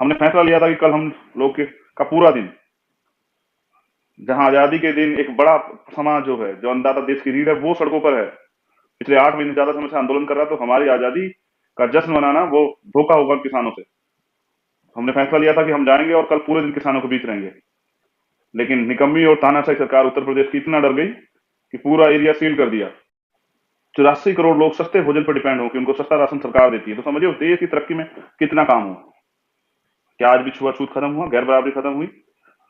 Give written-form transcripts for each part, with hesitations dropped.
हमने फैसला लिया था कि कल हम लोग का पूरा दिन, जहां आजादी के दिन एक बड़ा समाज जो है, जो अन्नदाता देश की रीढ़ है, वो सड़कों पर है, पिछले 8 महीने ज्यादा समय से आंदोलन कर रहा है, तो हमारी आजादी का जश्न मनाना वो धोखा होगा किसानों से। हमने फैसला लिया था कि हम जाएंगे और कल पूरे दिन किसानों के बीच रहेंगे, लेकिन निकम्मी और तानाशाही सरकार उत्तर प्रदेश की इतना डर गई कि पूरा एरिया सील कर दिया। 84 करोड़ लोग सस्ते भोजन पर डिपेंड हो कि उनको सस्ता राशन सरकार देती है, तो समझिए देश की तरक्की में कितना काम हुआ। क्या आज भी छुआछूत खत्म हुआ, गैर बराबरी खत्म हुई,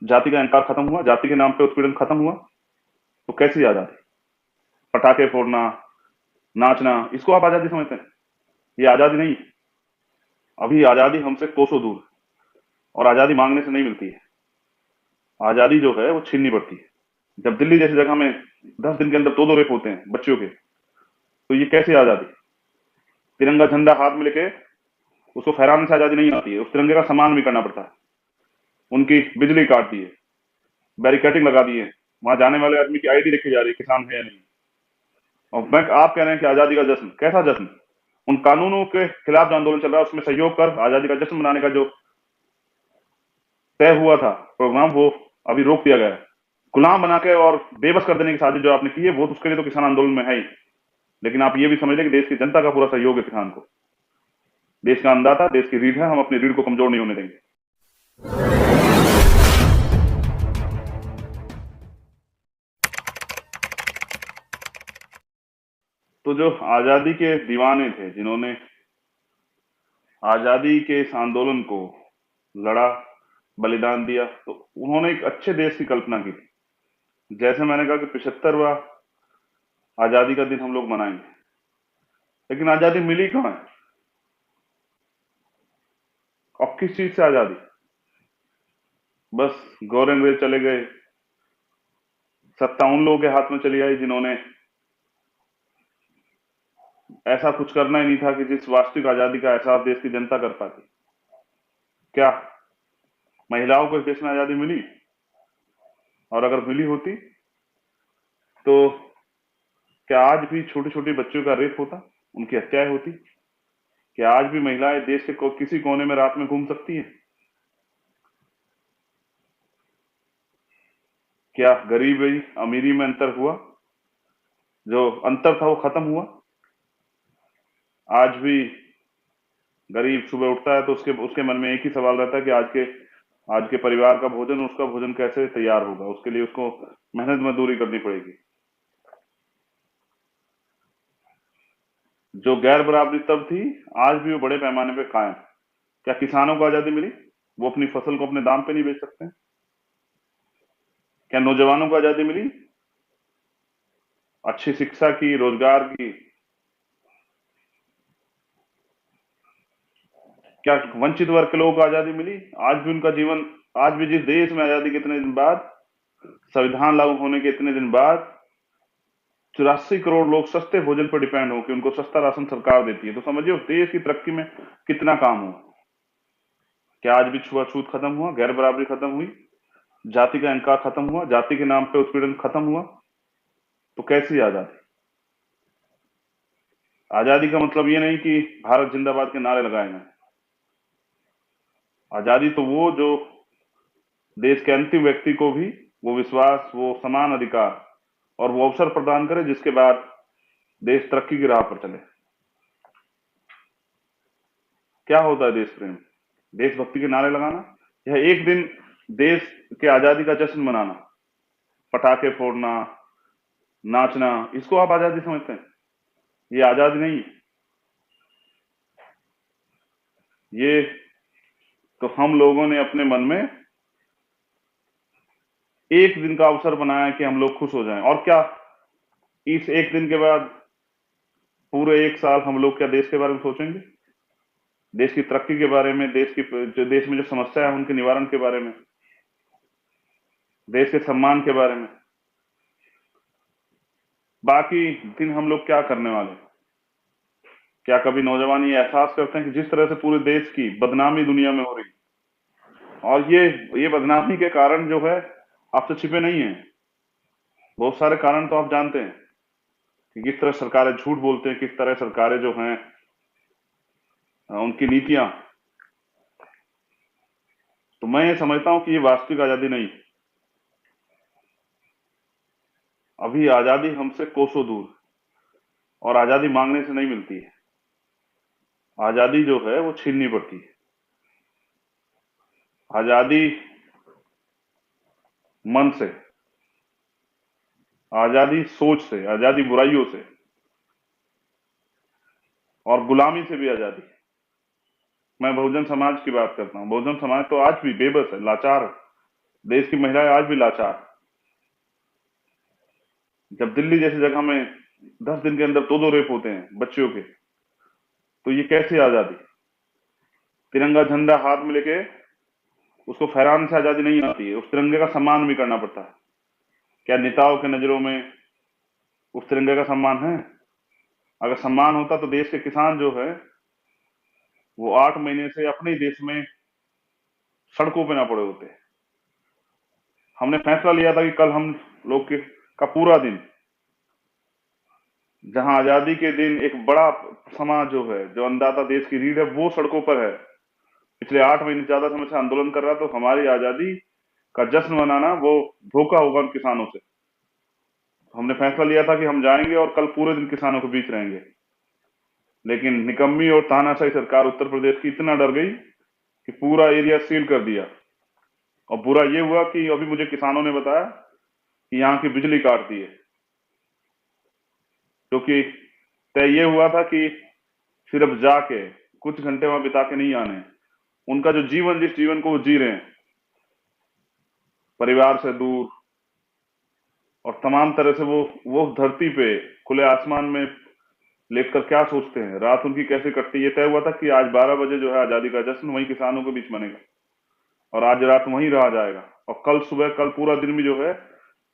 जाति का इंकार खत्म हुआ, जाति के नाम पे उत्पीड़न खत्म हुआ? तो कैसी आजादी? पटाखे फोड़ना, नाचना, इसको आप आजादी समझते हैं? ये आजादी नहीं है। अभी आजादी हमसे कोसों दूर, और आजादी मांगने से नहीं मिलती है। आजादी जो है वो छीननी पड़ती है। जब दिल्ली जैसी जगह में 10 दिन के अंदर दो रेप होते हैं बच्चियों के, तो ये कैसी आजादी? तिरंगा झंडा हाथ में लेके उसको फहराने से आजादी नहीं आती है, उस तिरंगे का सम्मान भी करना पड़ता है। उनकी बिजली काट दी है, बैरिकेडिंग लगा दी है, वहां जाने वाले आदमी की आईडी देखी जा रही है, किसान है या नहीं। और मैं आप कह रहे हैं कि आजादी का जश्न, कैसा जश्न? उन कानूनों के खिलाफ जो आंदोलन चल रहा है उसमें सहयोग कर आजादी का जश्न मनाने का जो तय हुआ था प्रोग्राम, वो अभी रोक दिया गया है। गुलाम बना के और बेबस कर देने की साजिश जो आपने की है, वो तो उसके लिए तो किसान आंदोलन में है ही, लेकिन आप ये भी समझ लें कि देश की जनता का पूरा सहयोग है किसान को। देश का अन्नदाता, देश की रीढ़ है, हम अपनी रीढ़ को कमजोर नहीं होने देंगे। तो जो आजादी के दीवाने थे, जिन्होंने आजादी के इस आंदोलन को लड़ा, बलिदान दिया, तो उन्होंने एक अच्छे देश की कल्पना की थी। जैसे मैंने कहा कि 75वां आजादी का दिन हम लोग मनाएंगे, लेकिन आजादी मिली कहाँ है और किस चीज से आजादी? बस गौर अंग्रेज चले गए, सत्ता उन लोगों के हाथ में चली आई जिन्होंने ऐसा कुछ करना ही नहीं था कि जिस वास्तविक आजादी का एहसास देश की जनता कर पाती। क्या महिलाओं को इस देश में आजादी मिली? और अगर मिली होती तो क्या आज भी छोटे छोटे बच्चों का रेप होता, उनकी हत्याएं होती? क्या आज भी महिलाएं देश के किसी कोने में रात में घूम सकती हैं? क्या गरीबी अमीरी में अंतर हुआ? जो अंतर था वो खत्म हुआ? आज भी गरीब सुबह उठता है तो उसके उसके मन में एक ही सवाल रहता है कि आज के परिवार का भोजन, उसका भोजन कैसे तैयार होगा, उसके लिए उसको मेहनत मजदूरी करनी पड़ेगी। जो गैर बराबरी तब थी, आज भी वो बड़े पैमाने पे कायम। क्या किसानों को आजादी मिली? वो अपनी फसल को अपने दाम पे नहीं बेच सकते? क्या नौजवानों को आजादी मिली? अच्छी शिक्षा की, रोजगार की? क्या वंचित वर्ग के लोगों को आजादी मिली? आज भी उनका जीवन, आज भी जिस देश में आजादी के इतने दिन बाद, संविधान लागू होने के इतने दिन बाद 84 करोड़ लोग सस्ते भोजन पर डिपेंड हो कि उनको सस्ता राशन सरकार देती है, तो समझिए उस देश की तरक्की में कितना काम हुआ। क्या आज भी छुआछूत खत्म हुआ, गैर बराबरी खत्म हुई, जाति का इंकार खत्म हुआ, जाति के नाम पे उत्पीड़न खत्म हुआ? तो कैसी आजादी? आजादी का मतलब ये नहीं कि भारत जिंदाबाद के नारे लगाए जाएं। आजादी तो वो जो देश के अंतिम व्यक्ति को भी वो विश्वास, वो समान अधिकार और वो अवसर प्रदान करे जिसके बाद देश तरक्की की राह पर चले। क्या होता है देश प्रेम? देशभक्ति के नारे लगाना, यह एक दिन देश के आजादी का जश्न मनाना, पटाखे फोड़ना, नाचना, इसको आप आजादी समझते हैं? ये आजादी नहीं है। ये तो हम लोगों ने अपने मन में एक दिन का अवसर बनाया कि हम लोग खुश हो जाएं, और क्या इस एक दिन के बाद पूरे एक साल हम लोग क्या देश के बारे में सोचेंगे? देश की तरक्की के बारे में, देश में जो समस्या है उनके निवारण के बारे में, देश के सम्मान के बारे में? बाकी दिन हम लोग क्या करने वाले? क्या कभी नौजवान ये एहसास करते हैं कि जिस तरह से पूरे देश की बदनामी दुनिया में हो रही, और ये बदनामी के कारण जो है आपसे छिपे नहीं है। बहुत सारे कारण तो आप जानते हैं कि किस तरह सरकारें झूठ बोलते हैं, किस तरह सरकारें जो हैं उनकी नीतियां तो मैं ये समझता हूं कि ये वास्तविक आजादी नहीं। अभी आजादी हमसे कोसों दूर, और आजादी मांगने से नहीं मिलती है। आजादी जो है वो छीननी पड़ती है। आजादी मन से, आजादी सोच से, आजादी बुराइयों से, और गुलामी से भी आजादी। मैं बहुजन समाज की बात करता हूं। बहुजन समाज तो आज भी बेबस है, लाचार है। देश की महिलाएं आज भी लाचार। जब दिल्ली जैसी जगह में 10 दिन के अंदर 2-2 रेप होते हैं बच्चियों के, तो ये कैसी आजादी? तिरंगा झंडा हाथ में लेके उसको फहराने से आजादी नहीं आती है, उस तिरंगे का सम्मान भी करना पड़ता है। क्या नेताओं के नजरों में उस तिरंगे का सम्मान है? अगर सम्मान होता तो देश के किसान जो है वो 8 महीने से अपने ही देश में सड़कों पे ना पड़े होते। हमने फैसला लिया था कि कल हम लोग का पूरा दिन, जहां आजादी के दिन एक बड़ा समाज जो है, जो अन्नदाता देश की रीढ़ है, वो सड़कों पर है, पिछले 8 महीने ज्यादा समय से आंदोलन कर रहा, तो हमारी आजादी का जश्न मनाना वो धोखा होगा उन किसानों से। हमने फैसला लिया था कि हम जाएंगे और कल पूरे दिन किसानों के बीच रहेंगे, लेकिन निकम्मी और तानाशाही सरकार उत्तर प्रदेश की इतना डर गई कि पूरा एरिया सील कर दिया। और बुरा ये हुआ कि अभी मुझे किसानों ने बताया कि यहाँ की बिजली काट दी है, क्योंकि तय ये हुआ था कि सिर्फ जाके कुछ घंटे वहां बिता के नहीं आने। उनका जो जीवन, जिस जीवन को वो जी रहे हैं, परिवार से दूर और तमाम तरह से, वो धरती पे खुले आसमान में लेटकर क्या सोचते हैं, रात उनकी कैसे कटती है। ये तय हुआ था कि आज 12 बजे जो है आजादी का जश्न वही किसानों के बीच मनेगा, और आज रात वहीं रहा जाएगा, और कल सुबह, कल पूरा दिन भी जो है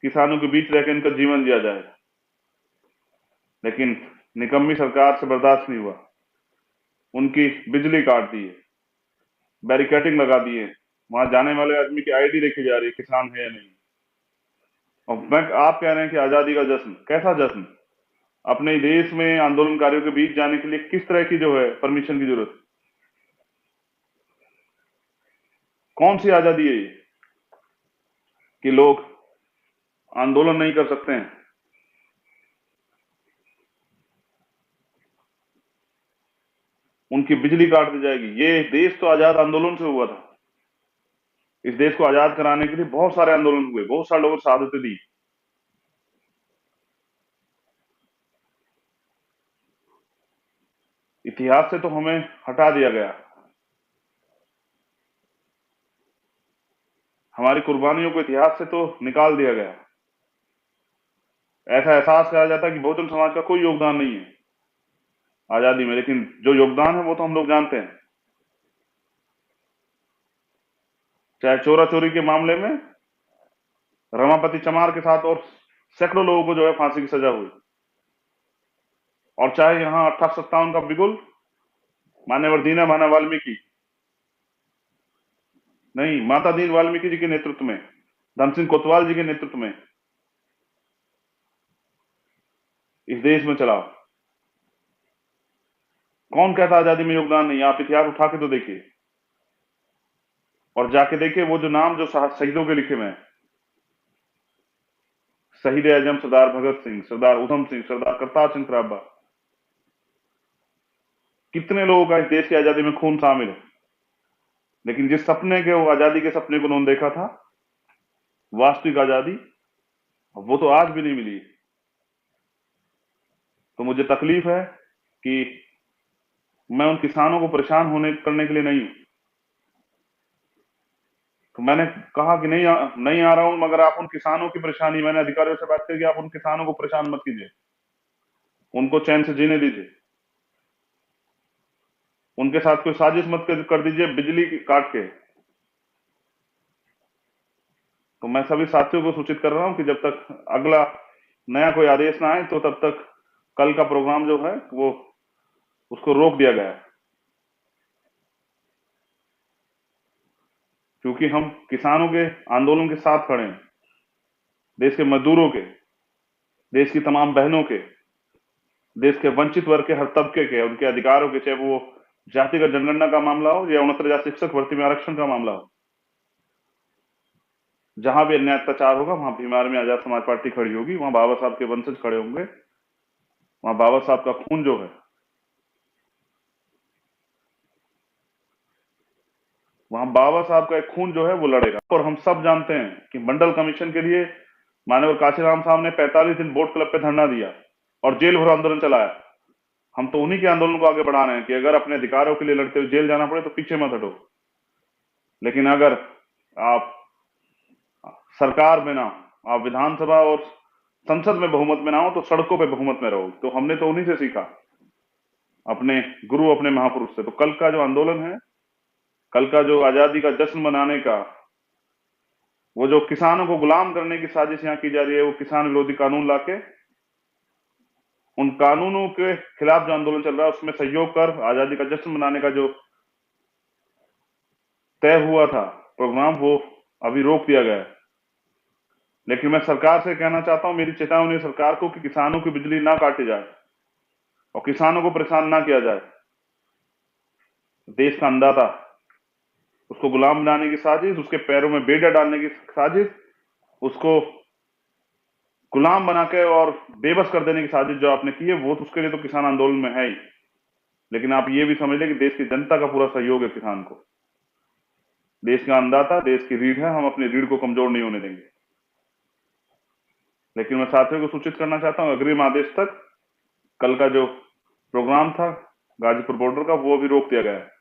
किसानों के बीच रहकर इनका जीवन जिया जाएगा। लेकिन निकम्मी सरकार से बर्दाश्त नहीं हुआ, उनकी बिजली काट दी है, बैरिकेडिंग लगा दी है, वहां जाने वाले आदमी की आईडी देखी जा रही है, किसान है या नहीं। और आप कह रहे हैं कि आजादी का जश्न, कैसा जश्न? अपने देश में आंदोलनकारियों के बीच जाने के लिए किस तरह की जो है परमिशन की जरूरत? कौन सी आजादी है ये कि लोग आंदोलन नहीं कर सकते हैं? उनकी बिजली काट दी जाएगी। ये देश तो आजाद आंदोलन से हुआ था। इस देश को आजाद कराने के लिए बहुत सारे आंदोलन हुए, बहुत सारे लोगों ने शहादतें दी। इतिहास से तो हमें हटा दिया गया, हमारी कुर्बानियों को इतिहास से तो निकाल दिया गया। ऐसा एहसास किया जाता है कि बहुजन समाज का कोई योगदान नहीं है आजादी में, लेकिन जो योगदान है वो तो हम लोग जानते हैं। चाहे चोरा चोरी के मामले में रमापति चमार के साथ और सैकड़ों लोगों को जो है फांसी की सजा हुई, और चाहे यहाँ 58-57 का बिगुल मान्यवर दीना भाना वाल्मीकि, नहीं, माता दीन वाल्मीकि जी के नेतृत्व में, धन सिंह कोतवाल जी के नेतृत्व में इस देश में चला। कौन कहता आजादी में योगदान नहीं? आप इतिहास उठा के तो देखिए, और जाके देखिए वो जो नाम जो शहीदों के लिखे हुए हैं, शहीद आजम सरदार भगत सिंह, सरदार उधम सिंह, सरदार करतार सिंह सराभा, कितने लोगों का इस देश की आजादी में खून शामिल है। लेकिन जिस सपने के, वो आजादी के सपने को उन्होंने देखा था, वास्तविक आजादी, वो तो आज भी नहीं मिली। तो मुझे तकलीफ है कि मैं उन किसानों को परेशान होने करने के लिए नहीं हूं। तो मैंने कहा कि नहीं आ रहा हूं, मगर आप उन किसानों की परेशानी, मैंने अधिकारियों से बात की कि आप उन किसानों को परेशान मत कीजिए, उनको चैन से जीने दीजिए, उनके साथ कोई साजिश मत कर दीजिए बिजली काट के। तो मैं सभी साथियों को सूचित कर रहा हूं कि जब तक अगला नया कोई आदेश ना आए, तो तब तक कल का प्रोग्राम जो है वो उसको रोक दिया गया है, क्योंकि हम किसानों के आंदोलन के साथ खड़े हैं, देश के मजदूरों के, देश की तमाम बहनों के, देश के वंचित वर्ग के हर तबके के, उनके अधिकारों के, चाहे वो जातिगत जनगणना का मामला हो या 69,000 शिक्षक भर्ती में आरक्षण का मामला हो। जहां भी अन्याय अत्याचार होगा वहां भीम आर्मी आजाद समाज पार्टी खड़ी होगी, वहां बाबा साहब के वंशज खड़े होंगे, वहां बाबा साहब का खून जो है, वहां बाबा साहब का एक खून जो है वो लड़ेगा। और हम सब जानते हैं कि मंडल कमीशन के लिए माननीय काशीराम साहब ने 45 दिन बोट क्लब पे धरना दिया और जेल भरो आंदोलन चलाया। हम तो उन्हीं के आंदोलन को आगे बढ़ा रहे हैं कि अगर अपने अधिकारों के लिए लड़ते हुए जेल जाना पड़े तो पीछे मत हटो, लेकिन अगर आप सरकार में ना हो, आप विधानसभा और संसद में बहुमत में ना हो तो सड़कों पे बहुमत में रहो। तो हमने तो उन्हीं से सीखा, अपने गुरु, अपने महापुरुष से। तो कल का जो आंदोलन है, कल का जो आजादी का जश्न मनाने का, वो जो किसानों को गुलाम करने की साजिश यहाँ की जा रही है, वो किसान विरोधी कानून लाके उन कानूनों के खिलाफ जो आंदोलन चल रहा है उसमें सहयोग कर आजादी का जश्न मनाने का जो तय हुआ था प्रोग्राम, वो अभी रोक दिया गया है। लेकिन मैं सरकार से कहना चाहता हूं, मेरी चेतावनी है सरकार को कि किसानों की बिजली ना काटी जाए और किसानों को परेशान ना किया जाए। देश का अन्नदाता, उसको गुलाम बनाने की साजिश, उसके पैरों में बेड़ा डालने की साजिश, उसको गुलाम बना के और बेबस कर देने की साजिश जो आपने की है, वो तो उसके लिए तो किसान आंदोलन में है ही। लेकिन आप ये भी समझ लें कि देश की जनता का पूरा सहयोग है किसान को। देश का अन्नदाता, देश की रीढ़ है, हम अपनी रीढ़ को कमजोर नहीं होने देंगे। लेकिन मैं साथियों को सूचित करना चाहता हूं, अग्रिम आदेश तक कल का जो प्रोग्राम था गाजीपुर बॉर्डर का, वो भी रोक दिया गया है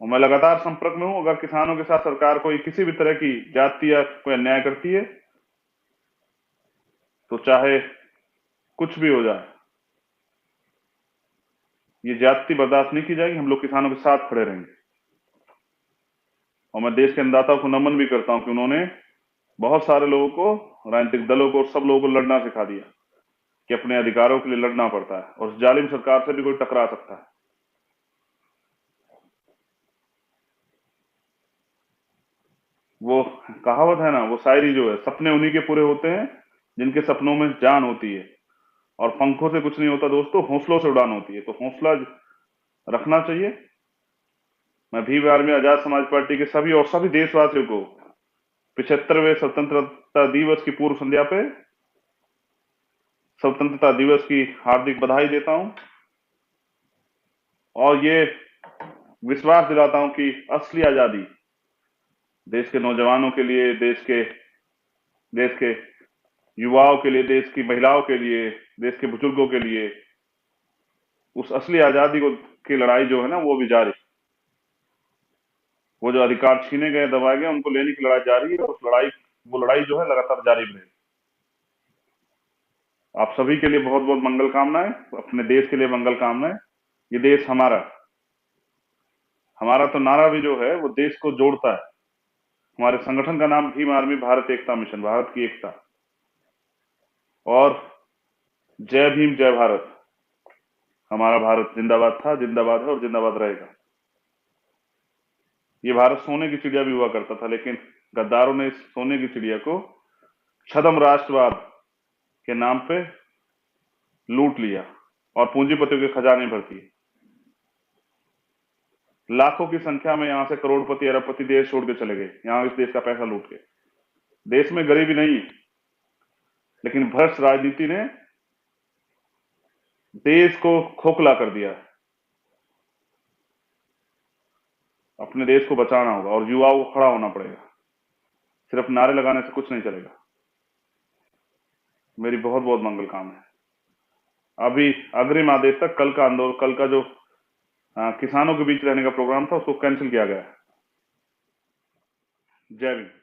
और मैं लगातार संपर्क में हूं। अगर किसानों के साथ सरकार कोई किसी भी तरह की जाति या कोई अन्याय करती है तो चाहे कुछ भी हो जाए, ये जाति बर्दाश्त नहीं की जाएगी। हम लोग किसानों के साथ खड़े रहेंगे और मैं देश के अन्नदाताओं को नमन भी करता हूं कि उन्होंने बहुत सारे लोगों को, राजनीतिक दलों को, सब लोगों को लड़ना सिखा दिया कि अपने अधिकारों के लिए लड़ना पड़ता है और जालिम सरकार से भी कोई टकरा सकता है। वो कहावत है ना, वो शायरी जो है, सपने उन्हीं के पूरे होते हैं जिनके सपनों में जान होती है और पंखों से कुछ नहीं होता दोस्तों, हौसलों से उड़ान होती है। तो हौसला रखना चाहिए। मैं भीम आर्मी आजाद समाज पार्टी के सभी और सभी देशवासियों को 75वें स्वतंत्रता दिवस की पूर्व संध्या पे स्वतंत्रता दिवस की हार्दिक बधाई देता हूं और ये विश्वास दिलाता हूं कि असली आजादी देश के नौजवानों के लिए, देश के युवाओं के लिए, देश की महिलाओं के लिए, देश के बुजुर्गों के लिए, उस असली आजादी को की लड़ाई जो है ना, वो भी जारी। वो जो अधिकार छीने गए, दबाए गए, उनको लेने की लड़ाई जारी है। उस लड़ाई, वो लड़ाई जो है लगातार जारी रहेगी। आप सभी के लिए बहुत बहुत मंगल कामनाएं, अपने देश के लिए मंगल कामनाएं। ये देश हमारा, हमारा तो नारा भी जो है वो देश को जोड़ता है। हमारे संगठन का नाम भीम आर्मी भारत एकता मिशन, भारत की एकता। और जय भीम जय भारत। हमारा भारत जिंदाबाद था, जिंदाबाद है और जिंदाबाद रहेगा। ये भारत सोने की चिड़िया भी हुआ करता था, लेकिन गद्दारों ने इस सोने की चिड़िया को छद्म राष्ट्रवाद के नाम पे लूट लिया और पूंजीपतियों के खजाने भर दिए। लाखों की संख्या में यहां से करोड़पति, अरबपति देश छोड़ के चले गए, यहां इस देश का पैसा लूट के। देश में गरीबी नहीं, लेकिन भ्रष्ट राजनीति ने देश को खोखला कर दिया है। अपने देश को बचाना होगा और युवाओं को खड़ा होना पड़ेगा। सिर्फ नारे लगाने से कुछ नहीं चलेगा। मेरी बहुत बहुत मंगल कामनाएं। अभी अग्रिम आदेश तक कल का आंदोलन, कल का जो किसानों के बीच रहने का प्रोग्राम था, उसको कैंसिल किया गया है। जय भीम।